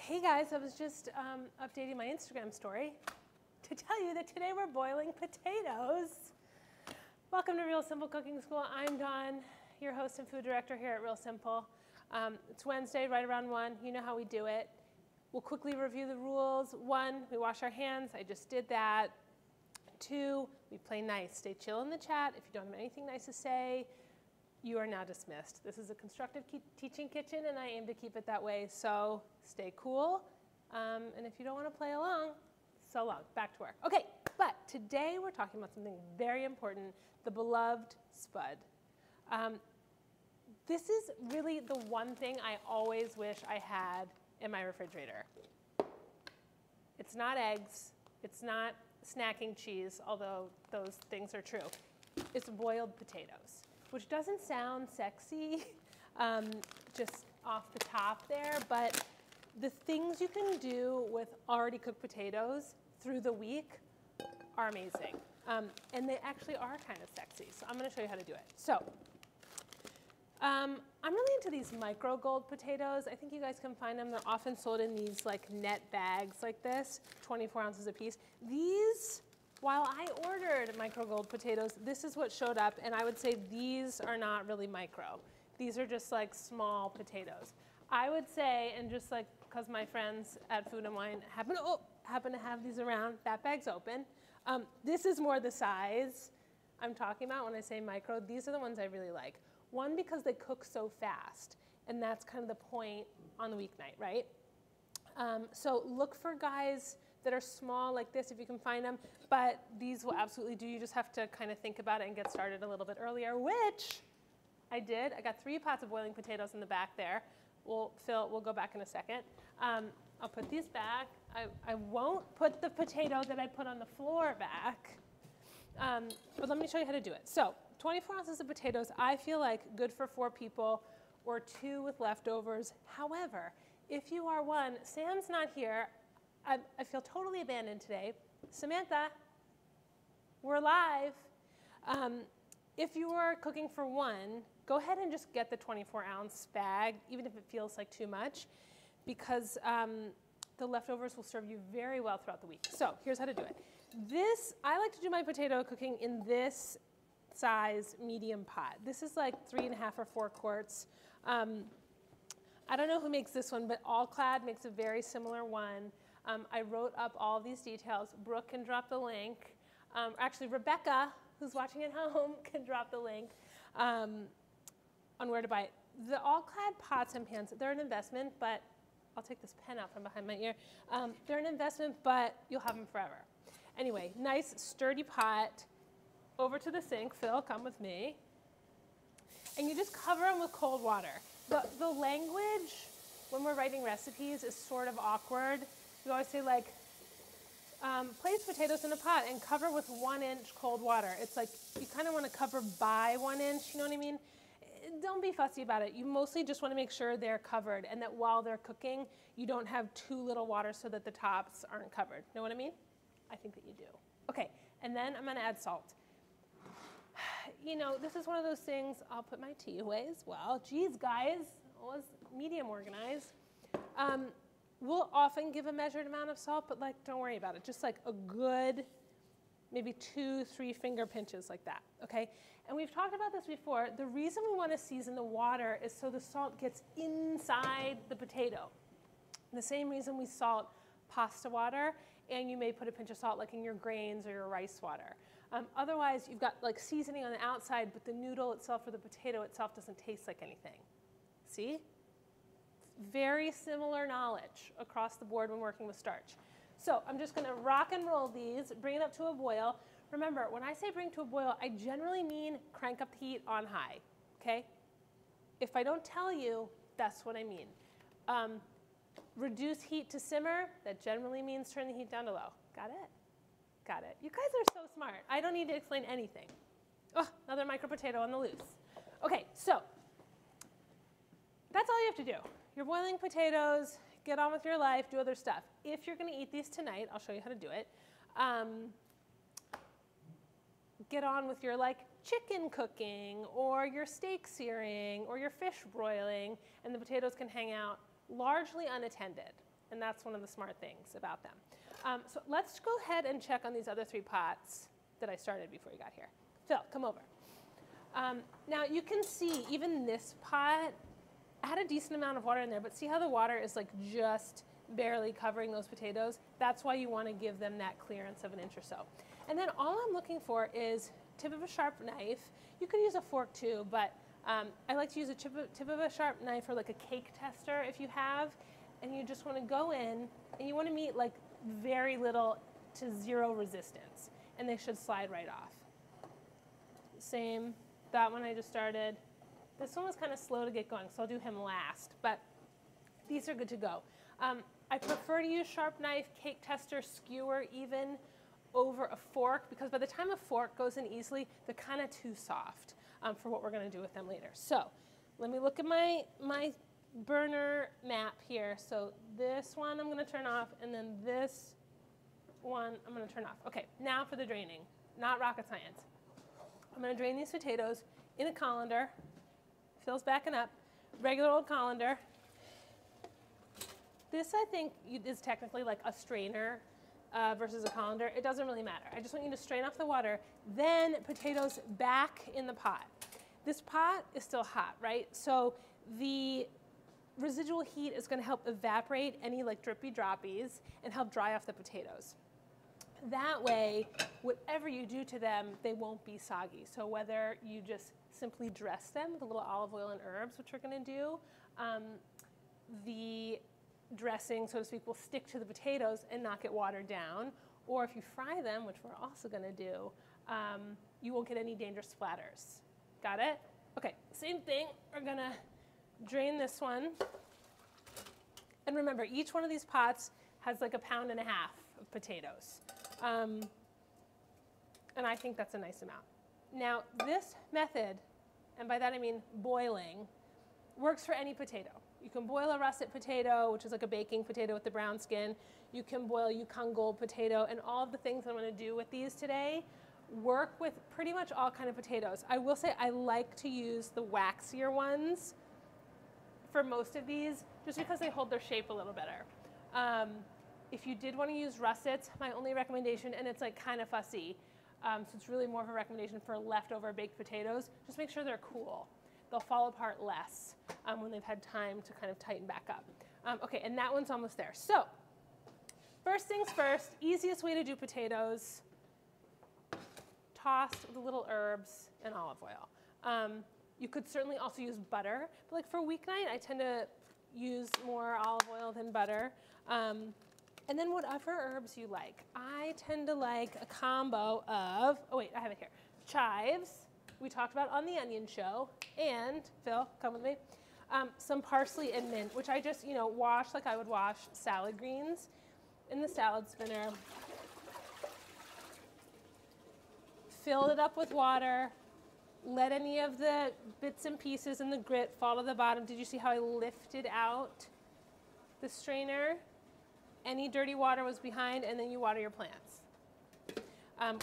Hey guys, I was just updating my Instagram story to tell you that today we're boiling potatoes. Welcome to Real Simple Cooking School. I'm Dawn, your host and food director here at Real Simple. It's Wednesday, right around 1. You know how we do it. We'll quickly review the rules. 1, we wash our hands. I just did that. 2, we play nice. Stay chill in the chat. If you don't have anything nice to say, you are now dismissed. This is a constructive teaching kitchen, and I aim to keep it that way, so stay cool. And if you don't want to play along, so long. Back to work. Okay, but today we're talking about something very important, the beloved spud. This is really the one thing I always wish I had in my refrigerator. It's not eggs. It's not snacking cheese, although those things are true. It's boiled potatoes, which doesn't sound sexy just off the top there, but the things you can do with already cooked potatoes through the week are amazing. And they actually are kind of sexy, so I'm going to show you how to do it. So I'm really into these micro gold potatoes. I think you guys can find them. They're often sold in these like net bags like this, 24 ounces a piece. These, while I ordered micro gold potatoes, this is what showed up, and I would say these are not really micro. These are just like small potatoes. I would say, and just like because my friends at Food and Wine happen to have these around, that bag's open. This is more the size I'm talking about when I say micro. These are the ones I really like. One, because they cook so fast, and that's kind of the point on the weeknight, right? So look for guys that are small like this if you can find them, but these will absolutely do. You just have to kind of think about it and get started a little bit earlier, which I did. I got 3 pots of boiling potatoes in the back there. We'll go back in a second. I'll put these back. I won't put the potato that I put on the floor back, but let me show you how to do it. So 24 ounces of potatoes, I feel like good for 4 people or 2 with leftovers. However, if you are one, Sam's not here. I feel totally abandoned today. Samantha, we're live. If you are cooking for 1, go ahead and just get the 24-ounce bag, even if it feels like too much, because the leftovers will serve you very well throughout the week. So here's how to do it. I like to do my potato cooking in this size medium pot. This is like 3.5 or 4 quarts. I don't know who makes this one, but All Clad makes a very similar one. I wrote up all these details. Brooke can drop the link. Actually, Rebecca, who's watching at home, can drop the link on where to buy it. The All Clad pots and pans, they're an investment, but I'll take this pen out from behind my ear. They're an investment, but you'll have them forever. Anyway, nice sturdy pot. Over to the sink. Phil, come with me. And you just cover them with cold water. The language when we're writing recipes is sort of awkward. We always say like, place potatoes in a pot and cover with 1-inch cold water. It's like you kind of want to cover by 1 inch, you know what I mean? Don't be fussy about it. You mostly just want to make sure they're covered and that while they're cooking, you don't have too little water so that the tops aren't covered. Know what I mean? I think that you do. Okay, and then I'm going to add salt. You know, this is one of those things, I'll put my tea away as well. Geez, guys, I was medium organized. We'll often give a measured amount of salt, but like, don't worry about it. Just like a good, maybe 2-3 finger pinches like that, okay? And we've talked about this before. The reason we want to season the water is so the salt gets inside the potato. The same reason we salt pasta water, and you may put a pinch of salt like in your grains or your rice water. Otherwise, you've got like seasoning on the outside, but the noodle itself or the potato itself doesn't taste like anything. See? Very similar knowledge across the board when working with starch. So I'm just going to rock and roll these, bring it up to a boil. Remember, when I say bring to a boil, I generally mean crank up the heat on high, okay? If I don't tell you, that's what I mean. Reduce heat to simmer, that generally means turn the heat down to low. Got it? Got it. You guys are so smart. I don't need to explain anything. Oh, another micro potato on the loose. Okay, so that's all you have to do. You're boiling potatoes, get on with your life, do other stuff. If you're going to eat these tonight, I'll show you how to do it. Get on with your like chicken cooking or your steak searing or your fish broiling, and the potatoes can hang out largely unattended. And that's one of the smart things about them. So let's go ahead and check on these other 3 pots that I started before you got here. Phil, come over. Now you can see even this pot had a decent amount of water in there, but see how the water is like just barely covering those potatoes? That's why you want to give them that clearance of 1 inch or so. And then all I'm looking for is tip of a sharp knife. You could use a fork too, but I like to use a tip of a sharp knife or like a cake tester if you have. And you just want to go in and you want to meet like very little to 0 resistance. And they should slide right off. Same, that one I just started. This one was kind of slow to get going, so I'll do him last. But these are good to go. I prefer to use sharp knife, cake tester, skewer even over a fork, because by the time a fork goes in easily, they're kind of too soft for what we're going to do with them later. So let me look at my burner map here. So this one I'm going to turn off, and then this one I'm going to turn off. Okay, now for the draining. Not rocket science. I'm going to drain these potatoes in a colander. Phil's backing up. Regular old colander. This, I think, is technically like a strainer versus a colander. It doesn't really matter. I just want you to strain off the water, then potatoes back in the pot. This pot is still hot, right? So the residual heat is going to help evaporate any like drippy droppies and help dry off the potatoes. That way, whatever you do to them, they won't be soggy. So whether you just simply dress them with a little olive oil and herbs, which we're going to do, the dressing, so to speak, will stick to the potatoes and not get watered down. Or if you fry them, which we're also going to do, you won't get any dangerous splatters. Got it? Okay, same thing. We're going to drain this one. And remember, each one of these pots has like 1.5 pounds of potatoes. And I think that's a nice amount. Now, this method, and by that I mean boiling, works for any potato. You can boil a russet potato, which is like a baking potato with the brown skin. You can boil Yukon Gold potato, and all of the things I'm going to do with these today work with pretty much all kind of potatoes. I will say I like to use the waxier ones for most of these, just because they hold their shape a little better. If you did want to use russets, my only recommendation, and it's like kind of fussy, so it's really more of a recommendation for leftover baked potatoes, just make sure they're cool. They'll fall apart less when they've had time to kind of tighten back up. Okay, and that one's almost there. So, first things first, easiest way to do potatoes, tossed with a little herbs and olive oil. You could certainly also use butter, but like for weeknight, I tend to use more olive oil than butter. And then whatever herbs you like. I tend to like a combo of, oh wait, I have it here, chives, we talked about on the Onion Show, and, Phil, come with me, some parsley and mint, which I just, wash like I would wash salad greens in the salad spinner. Fill it up with water. Let any of the bits and pieces in the grit fall to the bottom. Did you see how I lifted out the strainer? Any dirty water was behind, and then you water your plants.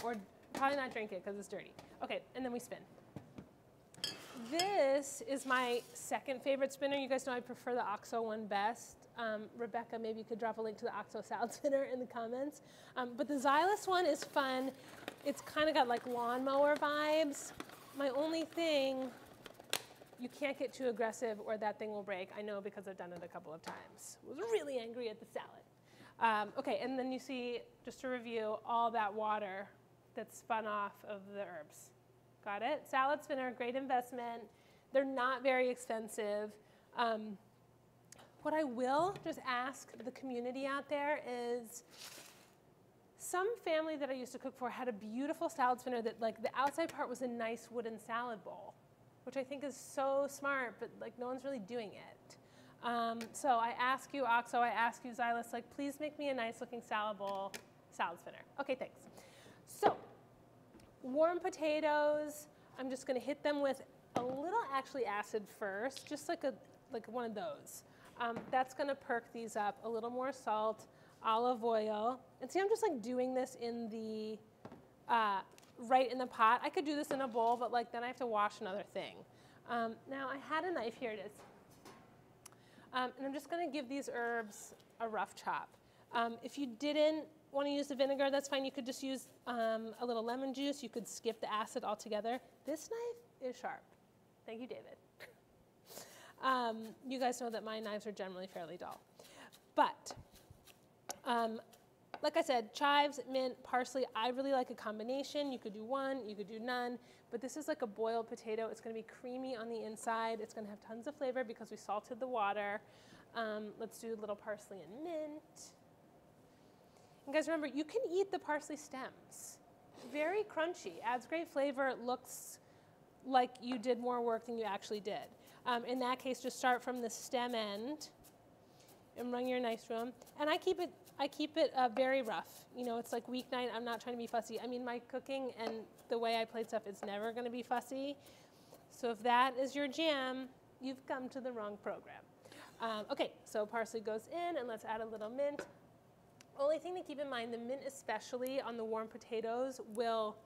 Or probably not drink it because it's dirty. Okay, and then we spin. This is my second favorite spinner. You guys know I prefer the OXO one best. Rebecca, maybe you could drop a link to the OXO salad spinner in the comments. But the Xylus one is fun. It's kind of got like lawnmower vibes. My only thing, you can't get too aggressive or that thing will break. I know because I've done it a couple of times. I was really angry at the salad. Okay, and then you see, just to review, all that water that's spun off of the herbs. Got it? Salad spinner, great investment. They're not very expensive. What I will just ask the community out there is, some family that I used to cook for had a beautiful salad spinner that like the outside part was a nice wooden salad bowl, which I think is so smart, but like no one's really doing it. So I ask you, OXO, I ask you, Xylus, like please make me a nice looking salad bowl, salad spinner. Okay, thanks. So, warm potatoes, I'm just gonna hit them with a little actually acid first, just like one of those. That's gonna perk these up, a little more salt, olive oil. And see, I'm just like doing this in the, right in the pot. I could do this in a bowl, but like then I have to wash another thing. Now I had a knife, here it is. And I'm just going to give these herbs a rough chop. If you didn't want to use the vinegar, that's fine. You could just use a little lemon juice. You could skip the acid altogether. This knife is sharp. Thank you, David. You guys know that my knives are generally fairly dull. But like I said, chives, mint, parsley, I really like a combination. You could do one, you could do none. But this is like a boiled potato. It's going to be creamy on the inside. It's going to have tons of flavor because we salted the water. Let's do a little parsley and mint. And guys, remember, you can eat the parsley stems. Very crunchy, adds great flavor. It looks like you did more work than you actually did. In that case, just start from the stem end and run your knife through them. And I keep it very rough. You know, it's like weeknight. I'm not trying to be fussy. I mean, my cooking and the way I plate stuff is never going to be fussy. So if that is your jam, you've come to the wrong program. Okay, so parsley goes in, and let's add a little mint. Only thing to keep in mind, the mint especially on the warm potatoes will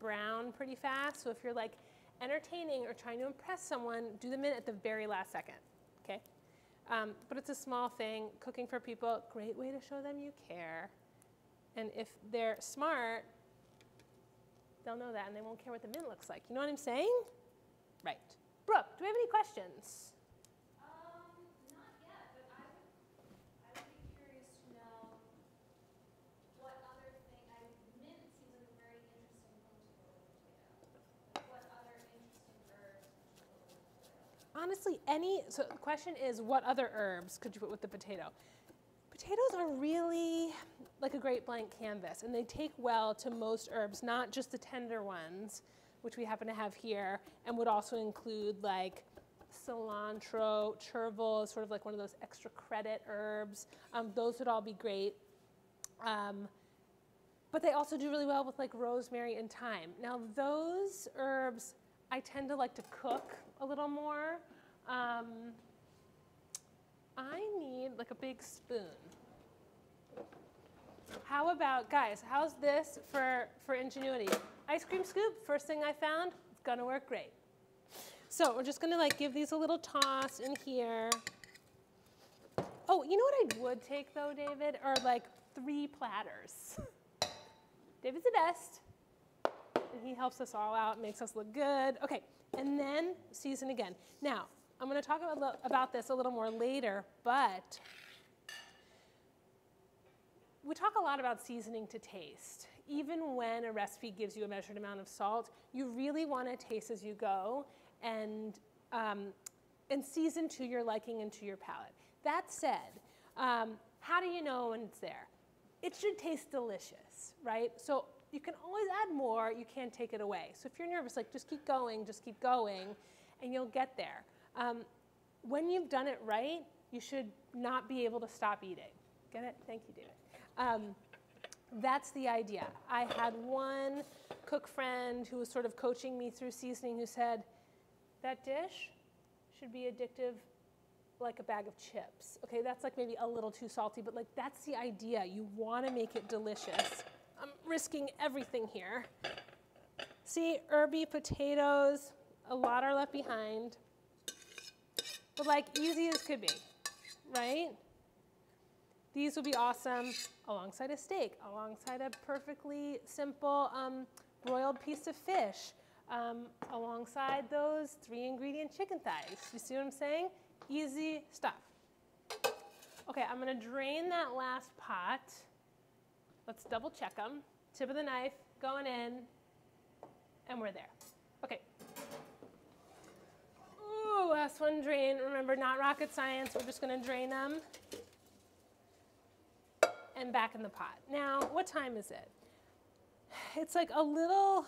brown pretty fast. So if you're like entertaining or trying to impress someone, do the mint at the very last second, okay? But it's a small thing. Cooking for people, great way to show them you care. And if they're smart, they'll know that and they won't care what the mint looks like. You know what I'm saying? Right. Brooke, do we have any questions? Not yet, but I would be curious to know what other thing, mint seems like a very interesting thing to go with potato. What other interesting herbs could you put with potato? Honestly, so the question is, what other herbs could you put with the potato? Potatoes are really like a great blank canvas, and they take well to most herbs, not just the tender ones, which we happen to have here, and would also include like cilantro, chervil, sort of like one of those extra credit herbs. Those would all be great. But they also do really well with like rosemary and thyme. Now those herbs, I tend to like to cook a little more. I need like a big spoon. How about, guys, how's this for ingenuity? Ice cream scoop, first thing I found, it's gonna work great. So we're just gonna like give these a little toss in here. Oh, you know what I would take though, David, are like 3 platters. David's the best, and he helps us all out, makes us look good. Okay, and then season again. Now, I'm gonna talk about this a little more later, but we talk a lot about seasoning to taste. Even when a recipe gives you a measured amount of salt, you really want to taste as you go and season to your liking and to your palate. That said, how do you know when it's there? It should taste delicious, right? So you can always add more, you can't take it away. So if you're nervous, like just keep going, and you'll get there. When you've done it right, you should not be able to stop eating. Get it? Thank you, David. That's the idea. I had one cook friend who was sort of coaching me through seasoning who said, that dish should be addictive like a bag of chips. Okay, that's like maybe a little too salty, but like that's the idea. You want to make it delicious. I'm risking everything here. See, herby potatoes, a lot are left behind, but like easy as could be, right? These would be awesome alongside a steak, alongside a perfectly simple broiled piece of fish, alongside those 3-ingredient chicken thighs. You see what I'm saying? Easy stuff. Okay, I'm gonna drain that last pot. Let's double check them. Tip of the knife going in, and we're there. Okay. Ooh, last one drain. Remember, not rocket science. We're just gonna drain them. And back in the pot. Now, what time is it? It's like a little,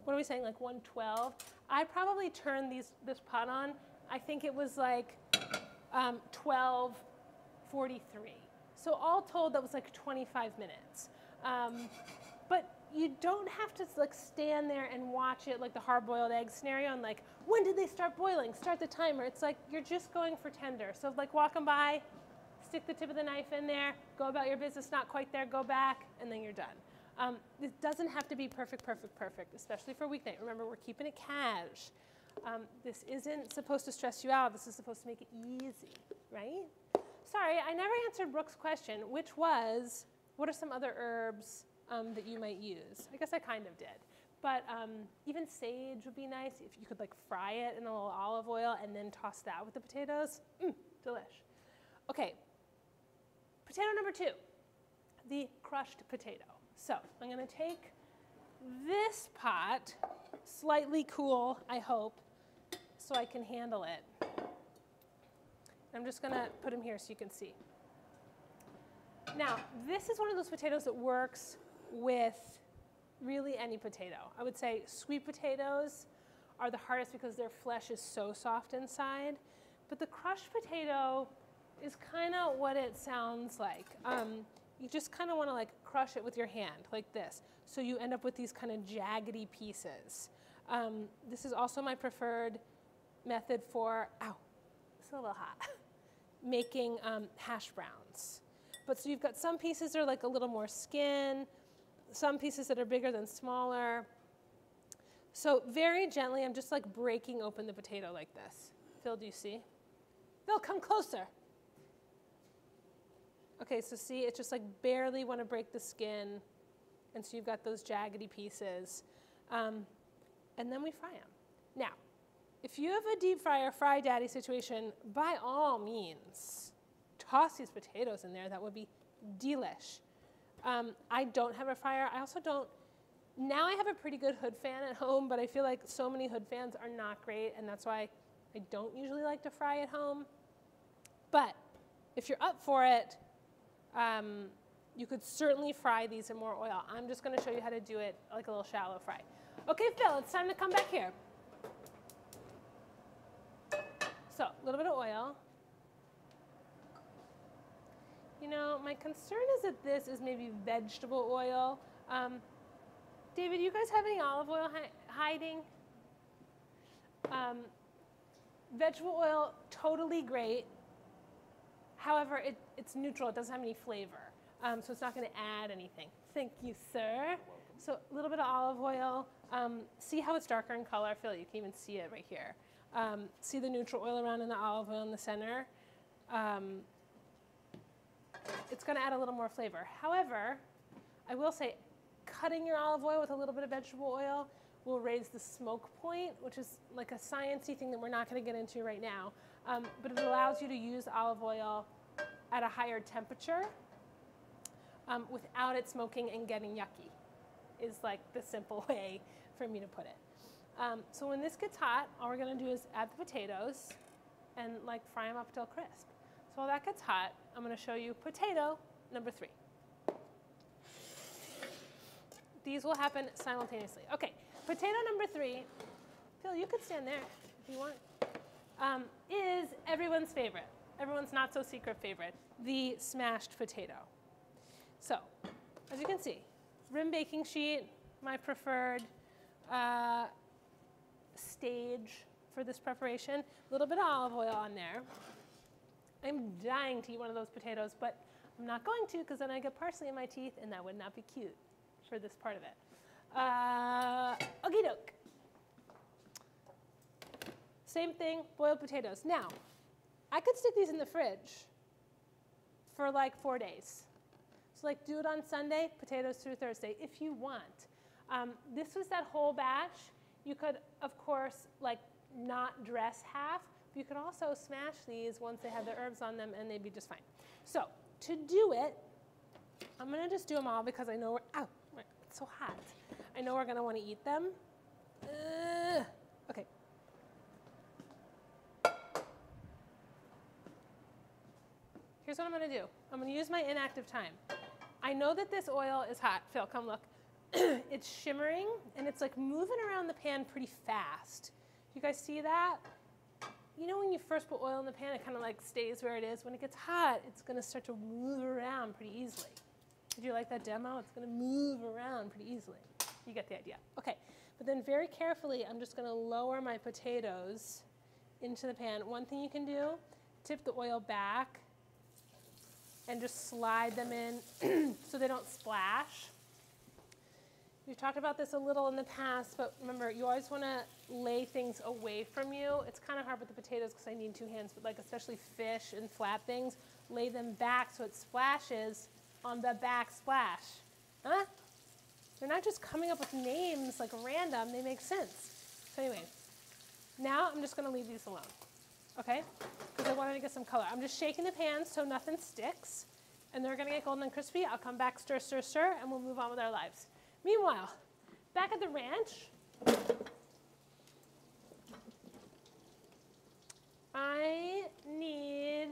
what are we saying, like 1:12? I probably turned this pot on, I think it was like 12:43. So all told, that was like 25 minutes. But you don't have to like stand there and watch it like the hard-boiled egg scenario and like, when did they start boiling? Start the timer. It's like, you're just going for tender. So like walk them by, stick the tip of the knife in there, go about your business, not quite there, go back, and then you're done. It doesn't have to be perfect, especially for weeknight. Remember, we're keeping it cash. This isn't supposed to stress you out. This is supposed to make it easy. right? Sorry, I never answered Brooke's question, which was, what are some other herbs that you might use? I guess I kind of did. But even sage would be nice if you could like fry it in a little olive oil and then toss that with the potatoes. Delish. Okay, potato number 2, the crushed potato. So I'm going to take this pot, slightly cool, I hope, so I can handle it. I'm just going to put them here so you can see. Now, this is one of those potatoes that works with really any potato. I would say sweet potatoes are the hardest because their flesh is so soft inside. But the crushed potato is kind of what it sounds like. You just kind of want to like crush it with your hand like this. So you end up with these kind of jaggedy pieces. This is also my preferred method for, ow, it's a little hot, making hash browns. But so you've got some pieces that are like a little more skin, some pieces that are bigger than smaller. So very gently, I'm just like breaking open the potato like this. Phil, do you see? Phil, come closer. Okay, so see, it's just like barely want to break the skin. And so you've got those jaggedy pieces. And then we fry them. Now, if you have a deep fry or fry daddy situation, by all means, toss these potatoes in there. That would be delish. I don't have a fryer. I also don't. Now I have a pretty good hood fan at home, but I feel like so many hood fans are not great, and that's why I don't usually like to fry at home. But if you're up for it, you could certainly fry these in more oil. I'm just going to show you how to do it like a little shallow fry. Okay, Phil, it's time to come back here. So a little bit of oil. You know, my concern is that this is maybe vegetable oil. David, you guys have any olive oil hiding? Vegetable oil, totally great. However, it's neutral. It doesn't have any flavor. So it's not going to add anything. Thank you, sir. So a little bit of olive oil. See how it's darker in color? Phil, you can even see it right here. See the neutral oil around and the olive oil in the center? It's going to add a little more flavor. However, I will say cutting your olive oil with a little bit of vegetable oil will raise the smoke point, which is like a sciencey thing that we're not going to get into right now. But it allows you to use olive oil at a higher temperature without it smoking and getting yucky, is like the simple way for me to put it. So when this gets hot, all we're going to do is add the potatoes and like fry them up till crisp. So while that gets hot, I'm going to show you potato number 3. These will happen simultaneously. Okay, potato number 3, Phil, you could stand there if you want, is everyone's favorite, everyone's not so secret favorite, the smashed potato. So, as you can see, rim baking sheet, my preferred stage for this preparation, a little bit of olive oil on there. I'm dying to eat one of those potatoes, but I'm not going to because then I get parsley in my teeth and that would not be cute for this part of it. Okie doke. Same thing, boiled potatoes. Now, I could stick these in the fridge for like 4 days. So like do it on Sunday, potatoes through Thursday if you want. This was that whole batch. You could, of course, like not dress half. You could also smash these once they have the herbs on them and they'd be just fine. So to do it, I'm going to just do them all because I know we're, ow, it's so hot. I know we're going to want to eat them. Okay. Here's what I'm going to do. I'm going to use my inactive time. I know that this oil is hot. Phil, come look. It's shimmering and it's like moving around the pan pretty fast. You guys see that? You know when you first put oil in the pan, it kind of like stays where it is. When it gets hot, it's going to start to move around pretty easily. Did you like that demo? It's going to move around pretty easily. You get the idea. Okay, but then very carefully, I'm just going to lower my potatoes into the pan. One thing you can do, tip the oil back and just slide them in so they don't splash. We've talked about this a little in the past, but remember, you always want to lay things away from you. It's kind of hard with the potatoes because I need two hands, but like especially fish and flat things, lay them back so it splashes on the backsplash. Huh? They're not just coming up with names like random, they make sense. So anyway, now I'm just going to leave these alone, okay? Because I wanted to get some color. I'm just shaking the pan so nothing sticks, and they're going to get golden and crispy. I'll come back, stir, stir, stir, and we'll move on with our lives. Meanwhile, back at the ranch, I need,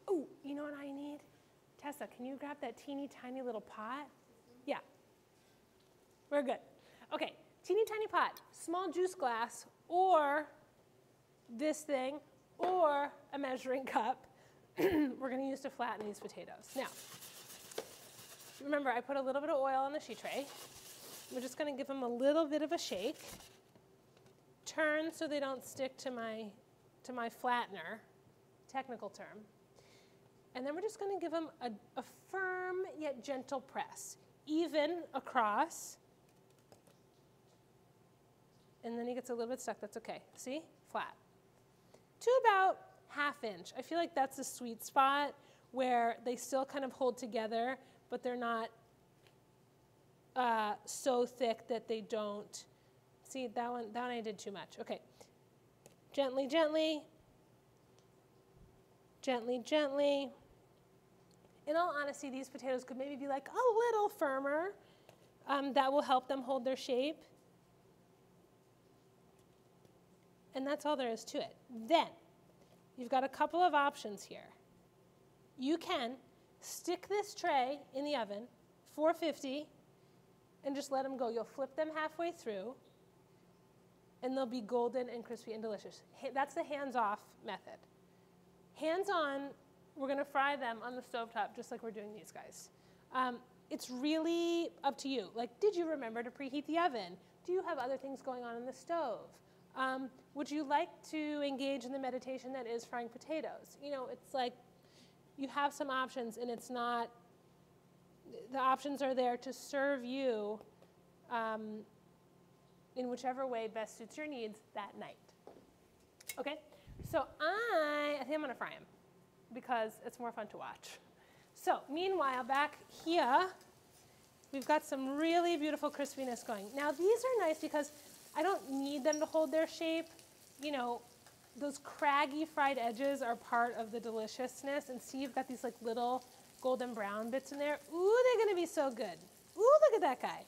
oh, you know what I need? Tessa, can you grab that teeny tiny little pot? Yeah, we're good. Okay, teeny tiny pot, small juice glass, or this thing, or a measuring cup. We're going to use to flatten these potatoes. Now, remember, I put a little bit of oil on the sheet tray. We're just going to give them a little bit of a shake. Turn so they don't stick to my flattener, technical term. And then we're just going to give them a firm yet gentle press, even across. And then he gets a little bit stuck. That's okay. See? Flat. To about ½ inch. I feel like that's a sweet spot where they still kind of hold together, but they're not so thick that they don't. See, that one I did too much. Okay. Gently, gently. Gently, gently. In all honesty, these potatoes could maybe be like a little firmer. That will help them hold their shape. And that's all there is to it. Then, you've got a couple of options here. You can stick this tray in the oven, 450, and just let them go. You'll flip them halfway through, and they'll be golden and crispy and delicious. That's the hands-off method. Hands-on, we're going to fry them on the stovetop just like we're doing these guys. It's really up to you. Like, did you remember to preheat the oven? Do you have other things going on in the stove? Would you like to engage in the meditation that is frying potatoes? You know, it's like you have some options, and it's not, the options are there to serve you in whichever way best suits your needs that night. Okay? So I think I'm going to fry them because it's more fun to watch. So meanwhile, back here, we've got some really beautiful crispiness going. Now these are nice because I don't need them to hold their shape. You know, those craggy fried edges are part of the deliciousness. And see, you've got these like little golden brown bits in there. Ooh, they're going to be so good. Ooh, look at that guy.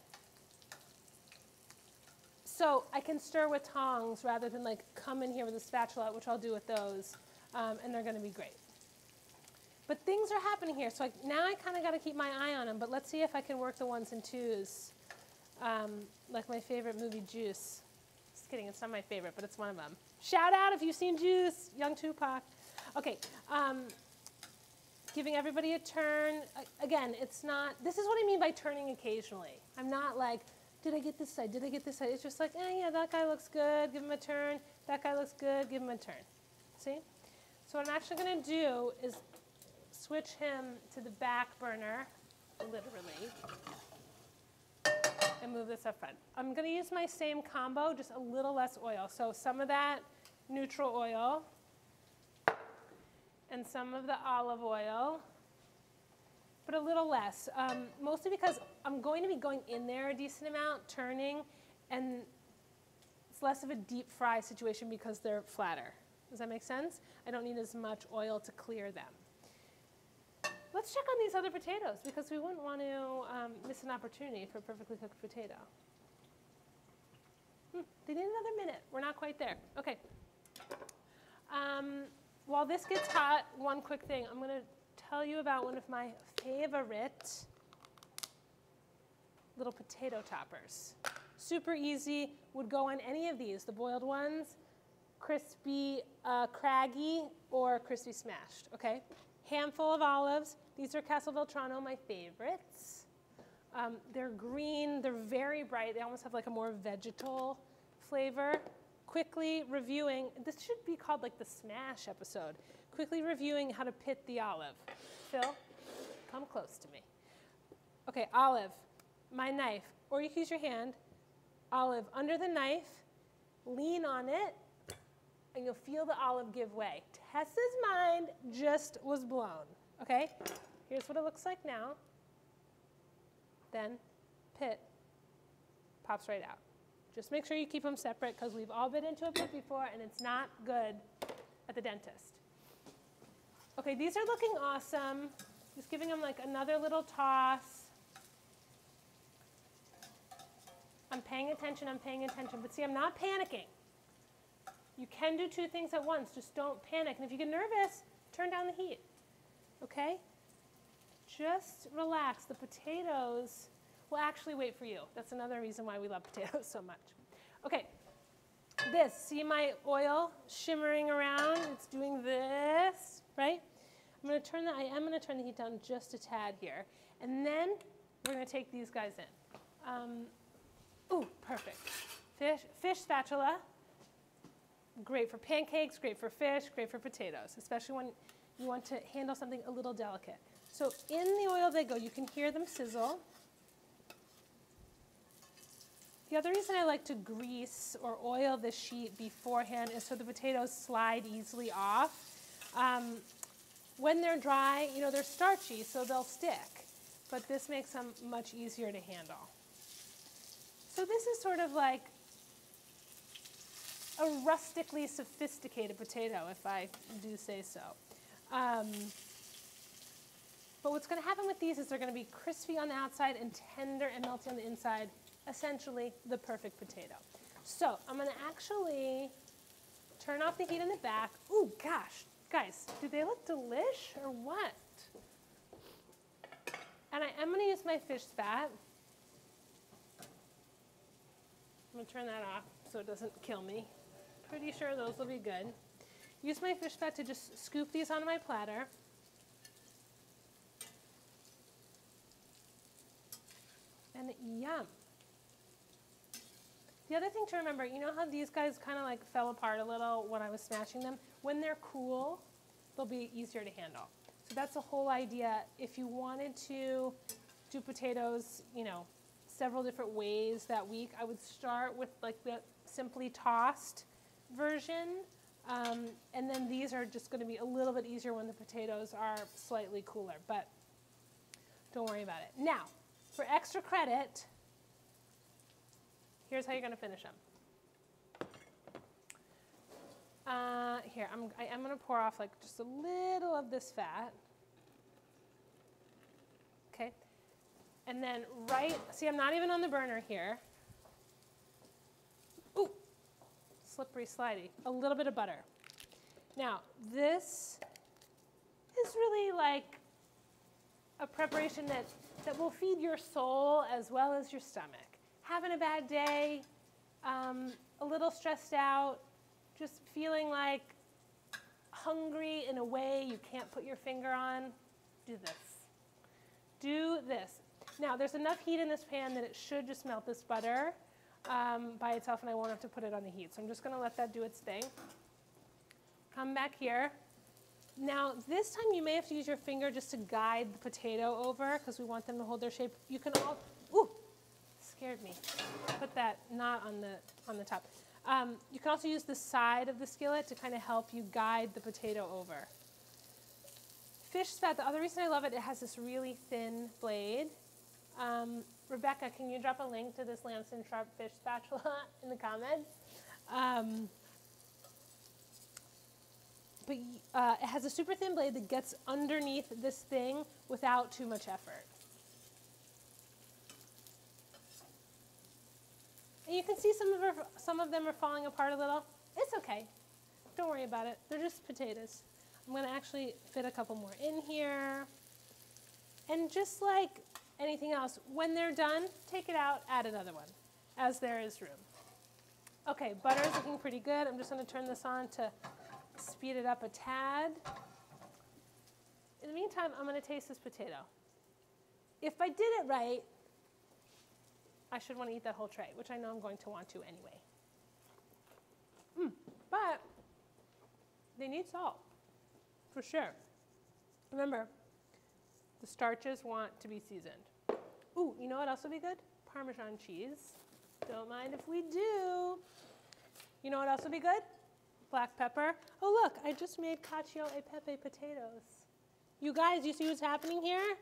So I can stir with tongs rather than like come in here with a spatula, which I'll do with those, and they're going to be great. But things are happening here, so now I kind of got to keep my eye on them, but let's see if I can work the ones and twos, like my favorite movie, Juice. Just kidding, it's not my favorite, but it's one of them. Shout out if you've seen Juice, young Tupac. Okay, giving everybody a turn. Again, it's not, this is what I mean by turning occasionally. I'm not like, did I get this side? Did I get this side? It's just like, yeah, that guy looks good. Give him a turn. That guy looks good. Give him a turn. See? So what I'm actually going to do is switch him to the back burner, literally, and move this up front. I'm going to use my same combo, just a little less oil. So some of that neutral oil and some of the olive oil, but a little less, mostly because I'm going to be going in there a decent amount, turning, and it's less of a deep fry situation because they're flatter. Does that make sense? I don't need as much oil to clear them. Let's check on these other potatoes because we wouldn't want to miss an opportunity for a perfectly cooked potato. They need another minute. We're not quite there. Okay. While this gets hot, one quick thing. I'm going to tell you about one of my favorite little potato toppers. Super easy, would go on any of these, the boiled ones, crispy craggy, or crispy smashed, okay? Handful of olives. These are Castelvetrano, my favorites. They're green, they're very bright, they almost have like a more vegetal flavor. Quickly reviewing, this should be called like the smash episode. Quickly reviewing how to pit the olive. Phil, come close to me. Okay, olive. my knife, or you can use your hand, olive under the knife, lean on it, and you'll feel the olive give way. Tessa's mind just was blown, okay? Here's what it looks like now. Then pit pops right out. Just make sure you keep them separate because we've all been into a pit before and it's not good at the dentist. Okay, these are looking awesome. Just giving them like another little toss. I'm paying attention, but see, I'm not panicking. You can do two things at once, just don't panic. And if you get nervous, turn down the heat, okay? Just relax. The potatoes will actually wait for you. That's another reason why we love potatoes so much. Okay, this, see my oil shimmering around? It's doing this, right? I am gonna turn the heat down just a tad here. And then we're gonna take these guys in. Ooh, perfect. Fish spatula. Great for pancakes, great for fish, great for potatoes, especially when you want to handle something a little delicate. So in the oil they go. You can hear them sizzle. The other reason I like to grease or oil the sheet beforehand is so the potatoes slide easily off. When they're dry, you know, they're starchy, so they'll stick, but this makes them much easier to handle. So this is sort of like a rustically sophisticated potato, if I do say so. But what's going to happen with these is they're going to be crispy on the outside and tender and melty on the inside, essentially the perfect potato. So I'm going to actually turn off the heat in the back. Ooh, gosh, guys, do they look delish or what? And I am going to use my fish spat. I'm going to turn that off so it doesn't kill me. Pretty sure those will be good. Use my fish spat to just scoop these onto my platter. And yum. The other thing to remember, you know how these guys kind of like fell apart a little when I was smashing them? When they're cool, they'll be easier to handle. So that's the whole idea. If you wanted to do potatoes, you know, several different ways that week, I would start with like the simply tossed version. And then these are just going to be a little bit easier when the potatoes are slightly cooler, but don't worry about it. Now, for extra credit, here's how you're going to finish them. Here, I am going to pour off like just a little of this fat. Okay. And then see, I'm not even on the burner here. Ooh, slippery slidey. A little bit of butter. Now, this is really like a preparation that will feed your soul as well as your stomach. Having a bad day, a little stressed out, just feeling like hungry in a way you can't put your finger on, do this. Do this. Now, there's enough heat in this pan that it should just melt this butter by itself, and I won't have to put it on the heat. So I'm just going to let that do its thing. Come back here. Now, this time you may have to use your finger just to guide the potato over because we want them to hold their shape. You can all, ooh, scared me. Put that not on the top. You can also use the side of the skillet to kind of help you guide the potato over. Fish spat, the other reason I love it, it has this really thin blade. Rebecca, can you drop a link to this Lamson Sharp fish spatula in the comments? But it has a super thin blade that gets underneath this thing without too much effort. And you can see some of them are falling apart a little. It's okay. Don't worry about it. They're just potatoes. I'm going to actually fit a couple more in here. And just like anything else, when they're done, take it out, add another one, as there is room. Okay, butter is looking pretty good. I'm just going to turn this on to speed it up a tad. In the meantime, I'm going to taste this potato. If I did it right, I should want to eat that whole tray, which I know I'm going to want to anyway. But they need salt, for sure. Remember, the starches want to be seasoned. Ooh, you know what else would be good? Parmesan cheese. Don't mind if we do. You know what else would be good? Black pepper. Oh, look, I just made cacio e pepe potatoes. You guys, you see what's happening here?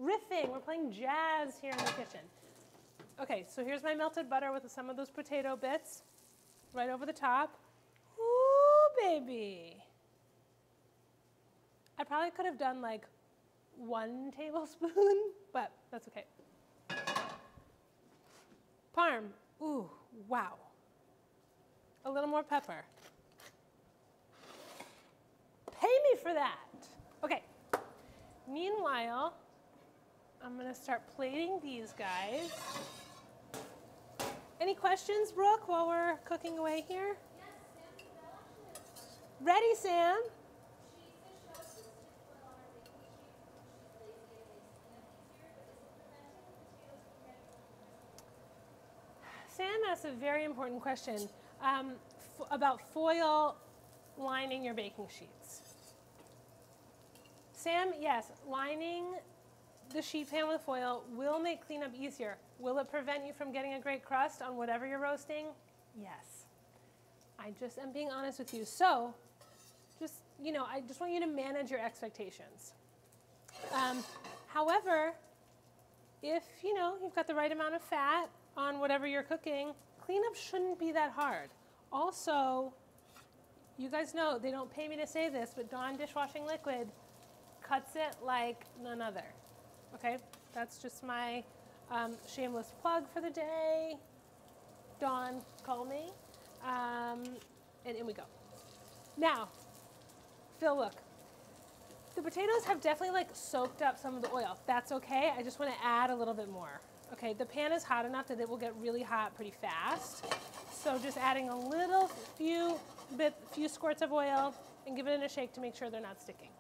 Riffing, we're playing jazz here in the kitchen. Okay, so here's my melted butter with some of those potato bits right over the top. Ooh, baby. I probably could have done like 1 tablespoon, but that's okay. Parm, ooh, wow. A little more pepper. Pay me for that. Okay, meanwhile, I'm gonna start plating these guys. Any questions, Brooke, while we're cooking away here? Yes, Sam, Belle actually has a question. Ready, Sam? She says she loves to stick oil on her baking sheets because she's lazy. It makes cleanup easier, but is it preventing the potatoes from getting crispy? Sam asked a very important question about foil lining your baking sheets. Sam, yes, lining the sheet pan with foil will make cleanup easier. Will it prevent you from getting a great crust on whatever you're roasting? Yes. I just am being honest with you. So, just, I just want you to manage your expectations. However, if, you've got the right amount of fat on whatever you're cooking, cleanup shouldn't be that hard. Also, you guys know, they don't pay me to say this, but Dawn dishwashing liquid cuts it like none other. Okay, that's just my shameless plug for the day. Dawn, call me. And in we go. Now, Phil, look. The potatoes have definitely like soaked up some of the oil. That's okay. I just want to add a little bit more. Okay, the pan is hot enough that it will get really hot pretty fast. So just adding a little few squirts of oil and give it a shake to make sure they're not sticking.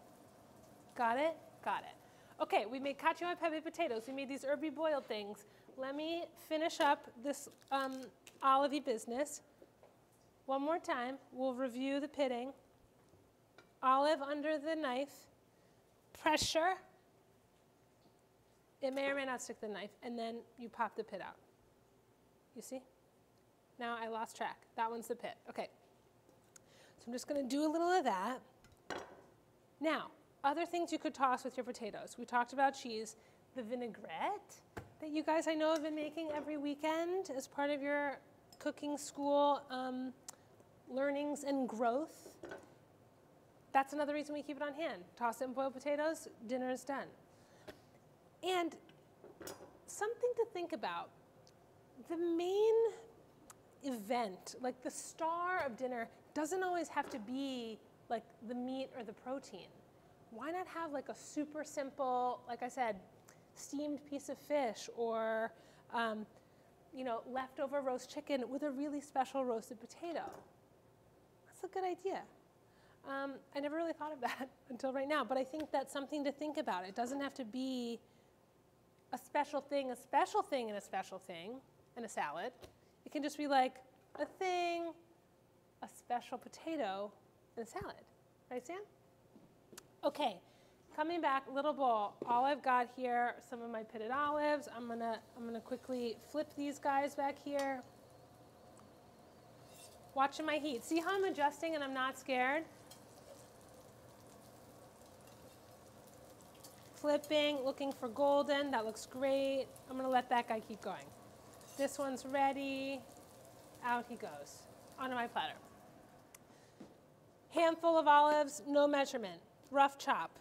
Got it? Got it. Okay, we made cacio e pepe potatoes. We made these herby boiled things. Let me finish up this olive-y business. One more time, we'll review the pitting. Olive under the knife, pressure. It may or may not stick the knife, and then you pop the pit out. You see? Now I lost track. That one's the pit. Okay. So I'm just going to do a little of that. Now, other things you could toss with your potatoes. We talked about cheese. The vinaigrette that you guys I know have been making every weekend as part of your cooking school learnings and growth. That's another reason we keep it on hand. Toss it in boiled potatoes, dinner is done. And something to think about, the main event, like the star of dinner, doesn't always have to be like the meat or the protein. Why not have like a super simple, like I said, steamed piece of fish or leftover roast chicken with a really special roasted potato? That's a good idea. I never really thought of that until right now, but I think that's something to think about. It doesn't have to be a special thing, and a special thing, and a salad. It can just be like a thing, a special potato, and a salad. Right, Sam? Okay, coming back, little bowl. All I've got here, some of my pitted olives. I'm gonna quickly flip these guys back here. Watching my heat. See how I'm adjusting and I'm not scared? Flipping, looking for golden. That looks great. I'm gonna let that guy keep going. This one's ready. Out he goes, onto my platter. Handful of olives, no measurement, rough chop.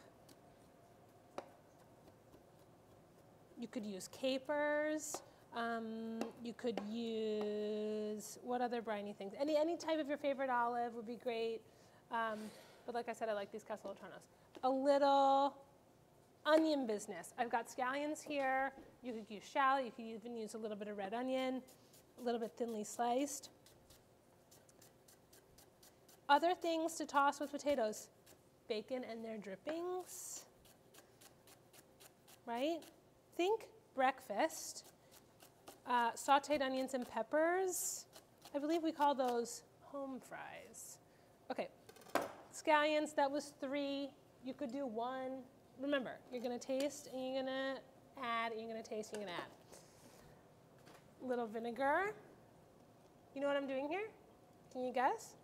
You could use capers. You could use, what other briny things? Any type of your favorite olive would be great. But like I said, I like these castellotronos. A little onion business. I've got scallions here. You could use shallot. You could even use a little bit of red onion, a little bit thinly sliced. Other things to toss with potatoes. Bacon and their drippings, right? Think breakfast. Sauteed onions and peppers. I believe we call those home fries. Okay, scallions, that was 3. You could do 1. Remember, you're gonna taste and you're gonna add, you're going to taste, you're going to add. Little vinegar. You know what I'm doing here? Can you guess?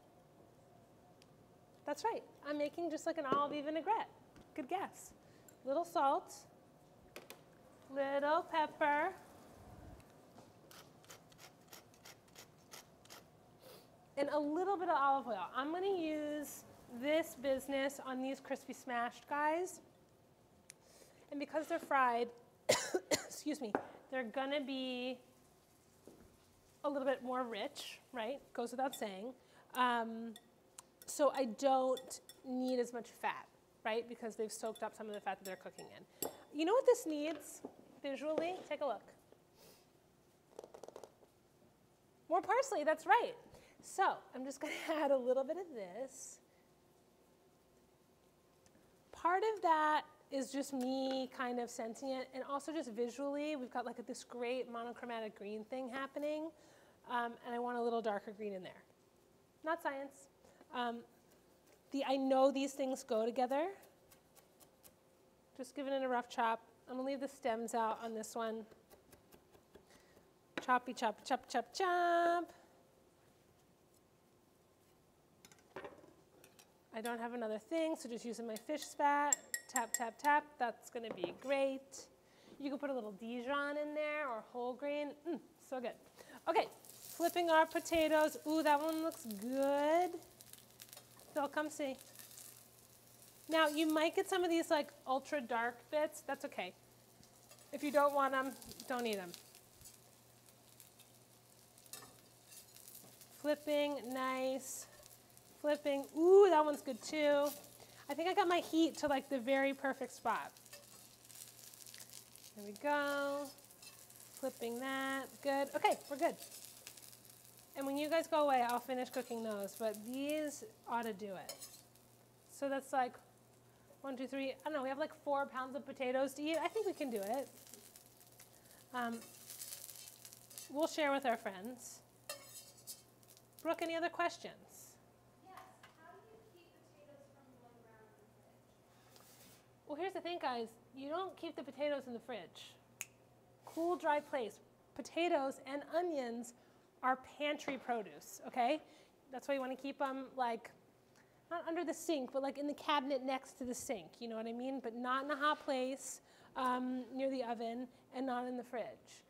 That's right. I'm making just like an olive vinaigrette. Good guess. Little salt, little pepper, and a little bit of olive oil. I'm going to use this business on these crispy smashed guys. And because they're fried, excuse me, they're going to be a little bit more rich, right? Goes without saying. So I don't need as much fat, right? Because they've soaked up some of the fat that they're cooking in. You know what this needs visually? Take a look. More parsley, that's right. So I'm just going to add a little bit of this. Part of that is just me kind of sensing it, and also just visually, we've got like this great monochromatic green thing happening, and I want a little darker green in there. Not science. I know these things go together. Just giving it a rough chop. I'm gonna leave the stems out on this one. Choppy, chop, chop, chop, chop. I don't have another thing, so just using my fish spat. Tap, tap, tap. That's gonna be great. You can put a little Dijon in there or whole grain. So good. Okay, flipping our potatoes. Ooh, that one looks good. Phil, come see. Now, you might get some of these like ultra dark bits. That's okay. If you don't want them, don't eat them. Flipping, nice. Flipping, ooh, that one's good too. I think I got my heat to like the very perfect spot. There we go. Flipping that, good. Okay, we're good. And when you guys go away, I'll finish cooking those, but these ought to do it. So that's like 1, 2, 3, I don't know, we have like 4 pounds of potatoes to eat. I think we can do it. We'll share with our friends. Brooke, any other questions? Yes. How do you keep potatoes from going brown in the fridge? Well, here's the thing, guys. You don't keep the potatoes in the fridge. Cool, dry place. Potatoes and onions are pantry produce, okay? That's why you want to keep them like, not under the sink, but like in the cabinet next to the sink, you know what I mean? But not in a hot place near the oven, and not in the fridge.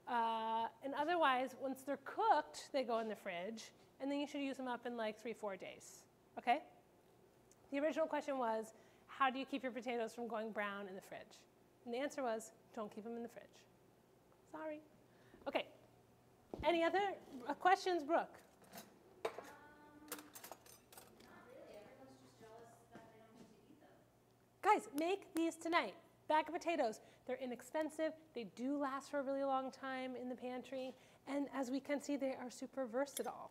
And otherwise, once they're cooked, they go in the fridge, and then you should use them up in like 3-4 days, okay? The original question was, how do you keep your potatoes from going brown in the fridge? And the answer was, don't keep them in the fridge. Sorry. Okay. Any other questions, Brooke? Not really. Everyone's just jealous that they don't get to eat them. Guys, make these tonight. Bag of potatoes. They're inexpensive. They do last for a really long time in the pantry. And as we can see, they are super versatile.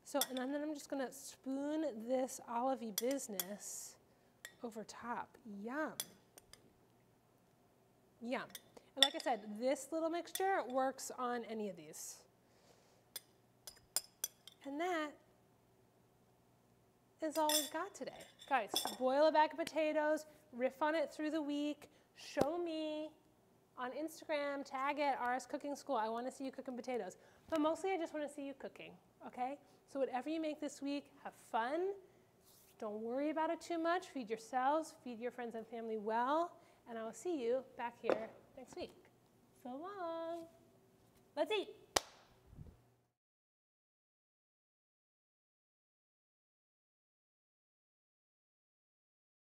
So, and then I'm just going to spoon this olive-y business over top. Yum. Yum. And like I said, this little mixture works on any of these. And that is all we've got today. Guys, boil a bag of potatoes, riff on it through the week, show me on Instagram, tag it, RS Cooking School. I want to see you cooking potatoes. But mostly I just want to see you cooking, okay? So whatever you make this week, have fun. Don't worry about it too much. Feed yourselves, feed your friends and family well, and I will see you back here next week. So long. Let's eat.